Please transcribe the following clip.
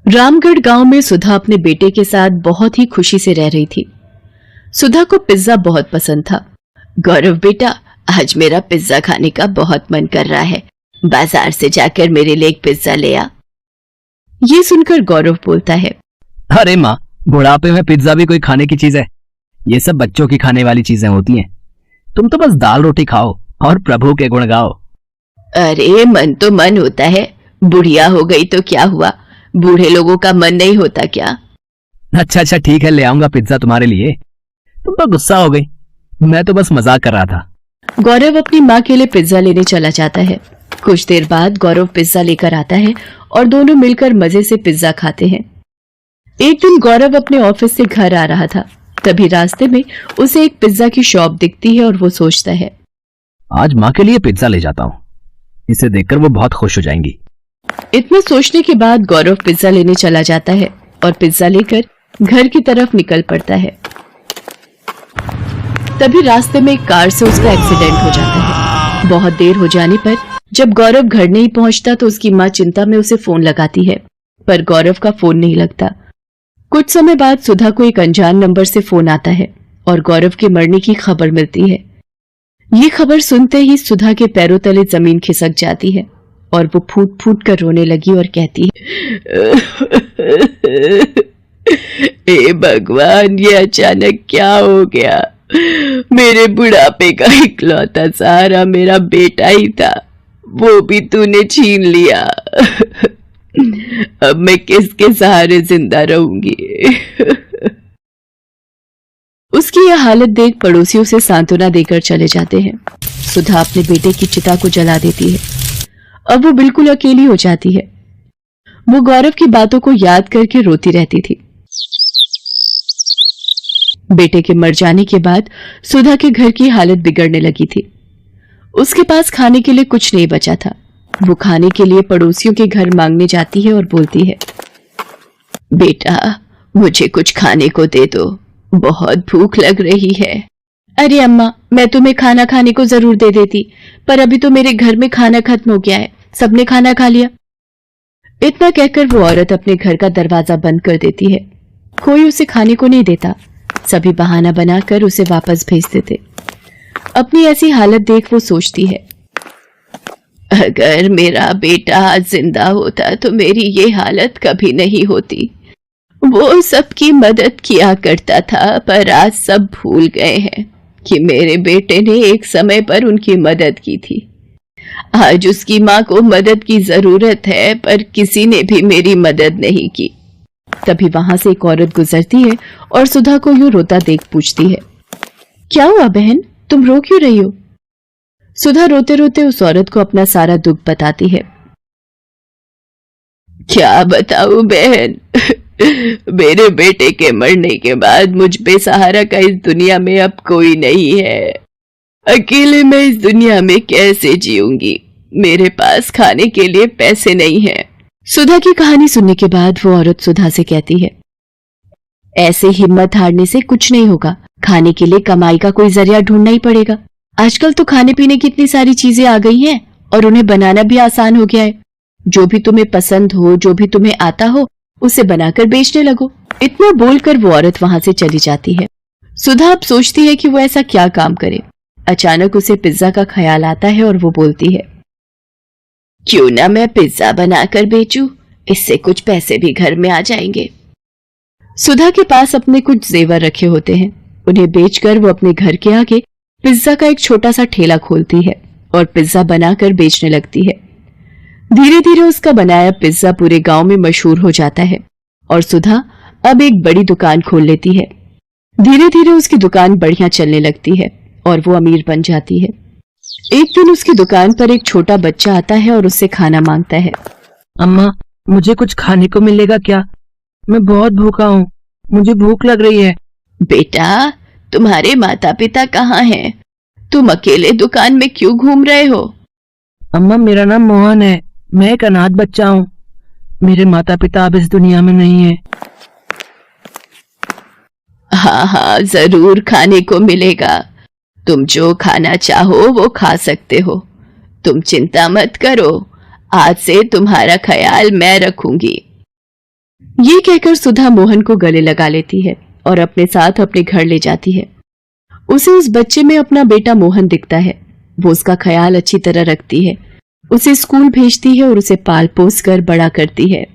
रामगढ़ गांव में सुधा अपने बेटे के साथ बहुत ही खुशी से रह रही थी। सुधा को पिज्जा बहुत पसंद था। गौरव बेटा, आज मेरा पिज्जा खाने का बहुत मन कर रहा है, बाजार से जाकर मेरे लिए एक पिज्जा ले आ। ये सुनकर गौरव बोलता है, अरे माँ, बुढ़ापे में पिज्जा भी कोई खाने की चीज है? ये सब बच्चों की खाने वाली चीजें होती हैं। तुम तो बस दाल रोटी खाओ और प्रभु के गुण गाओ। अरे मन तो मन होता है, बुढ़िया हो गई तो क्या हुआ, बूढ़े लोगों का मन नहीं होता क्या? अच्छा ठीक है, ले आऊंगा पिज्जा तुम्हारे लिए। तुम तो गुस्सा हो गई, मैं तो बस मजाक कर रहा था। गौरव अपनी माँ के लिए पिज्जा लेने चला जाता है। कुछ देर बाद गौरव पिज्जा लेकर आता है और दोनों मिलकर मजे से पिज्जा खाते हैं। एक दिन गौरव अपने ऑफिस से घर आ रहा था, तभी रास्ते में उसे एक पिज्जा की शॉप दिखती है और वो सोचता है, आज माँ के लिए पिज्जा ले जाता हूँ, इसे देखकर वो बहुत खुश हो जाएंगी। इतना सोचने के बाद गौरव पिज्जा लेने चला जाता है और पिज्जा लेकर घर की तरफ निकल पड़ता है। तभी रास्ते में एक कार से उसका एक्सीडेंट हो जाता है। बहुत देर हो जाने पर जब गौरव घर नहीं पहुंचता तो उसकी माँ चिंता में उसे फोन लगाती है, पर गौरव का फोन नहीं लगता। कुछ समय बाद सुधा को एक अनजान नंबर से फोन आता है और गौरव के मरने की खबर मिलती है। ये खबर सुनते ही सुधा के पैरों तले जमीन खिसक जाती है और वो फूट फूट कर रोने लगी और कहती है, हे भगवान, ये अचानक क्या हो गया? मेरे बुढ़ापे का इकलौता सहारा मेरा बेटा ही था, वो भी तूने छीन लिया। अब मैं किसके सहारे जिंदा रहूंगी? उसकी यह हालत देख पड़ोसियों से सांत्वना देकर चले जाते हैं। सुधा अपने बेटे की चिता को जला देती है। अब वो बिल्कुल अकेली हो जाती है। वो गौरव की बातों को याद करके रोती रहती थी। बेटे के मर जाने के बाद सुधा के घर की हालत बिगड़ने लगी थी। उसके पास खाने के लिए कुछ नहीं बचा था। वो खाने के लिए पड़ोसियों के घर मांगने जाती है और बोलती है, बेटा मुझे कुछ खाने को दे दो, बहुत भूख लग रही है। अरे अम्मा, मैं तुम्हें खाना खाने को जरूर दे देती, पर अभी तो मेरे घर में खाना खत्म हो गया है, सबने खाना खा लिया। इतना कहकर वो औरत अपने घर का दरवाजा बंद कर देती है। कोई उसे खाने को नहीं देता, सभी बहाना बनाकर उसे वापस भेज देते। अपनी ऐसी हालत देख वो सोचती है, अगर मेरा बेटा आज जिंदा होता तो मेरी ये हालत कभी नहीं होती। वो सबकी मदद किया करता था, पर आज सब भूल गए हैं कि मेरे बेटे ने एक समय पर उनकी मदद की थी। आज उसकी माँ को मदद की जरूरत है, पर किसी ने भी मेरी मदद नहीं की। तभी वहां से एक औरत गुजरती है और सुधा को यूं रोता देख पूछती है, क्या हुआ बहन, तुम रो क्यों रही हो? सुधा रोते रोते उस औरत को अपना सारा दुख बताती है। क्या बताऊं बहन, मेरे बेटे के मरने के बाद मुझ बेसहारा का इस दुनिया में अब कोई नहीं है। अकेले मैं इस दुनिया में कैसे जीऊंगी? मेरे पास खाने के लिए पैसे नहीं हैं। सुधा की कहानी सुनने के बाद वो औरत सुधा से कहती है, ऐसे हिम्मत हारने से कुछ नहीं होगा, खाने के लिए कमाई का कोई जरिया ढूंढना ही पड़ेगा। आजकल तो खाने पीने की इतनी सारी चीजें आ गई हैं और उन्हें बनाना भी आसान हो गया है। जो भी तुम्हें पसंद हो, जो भी तुम्हें आता हो, उसे बनाकर बेचने लगो। इतना बोलकर वो औरत वहां से चली जाती है। सुधा अब सोचती है कि वो ऐसा क्या काम करे। अचानक उसे पिज्जा का ख्याल आता है और वो बोलती है, क्यों ना मैं पिज्जा बनाकर बेचूं, इससे कुछ पैसे भी घर में आ जाएंगे। सुधा के पास अपने कुछ जेवर रखे होते हैं, उन्हें बेचकर वो अपने घर के आगे पिज्जा का एक छोटा सा ठेला खोलती है और पिज्जा बनाकर बेचने लगती है। धीरे धीरे उसका बनाया पिज्जा पूरे गांव में मशहूर हो जाता है और सुधा अब एक बड़ी दुकान खोल लेती है। धीरे धीरे उसकी दुकान बढ़िया चलने लगती है और वो अमीर बन जाती है। एक दिन उसकी दुकान पर एक छोटा बच्चा आता है और उससे खाना मांगता है। अम्मा, मुझे कुछ खाने को मिलेगा क्या? मैं बहुत भूखा हूँ, मुझे भूख लग रही है। बेटा, तुम्हारे माता पिता कहाँ हैं? तुम अकेले दुकान में क्यों घूम रहे हो? अम्मा, मेरा नाम मोहन है, मैं एक अनाथ बच्चा हूँ। मेरे माता पिता अब इस दुनिया में नहीं है। हाँ, जरूर खाने को मिलेगा। तुम जो खाना चाहो वो खा सकते हो। तुम चिंता मत करो, आज से तुम्हारा ख्याल मैं रखूंगी। ये कहकर सुधा मोहन को गले लगा लेती है और अपने साथ अपने घर ले जाती है। उसे उस बच्चे में अपना बेटा मोहन दिखता है। वो उसका ख्याल अच्छी तरह रखती है, उसे स्कूल भेजती है और उसे पाल पोस कर बड़ा करती है।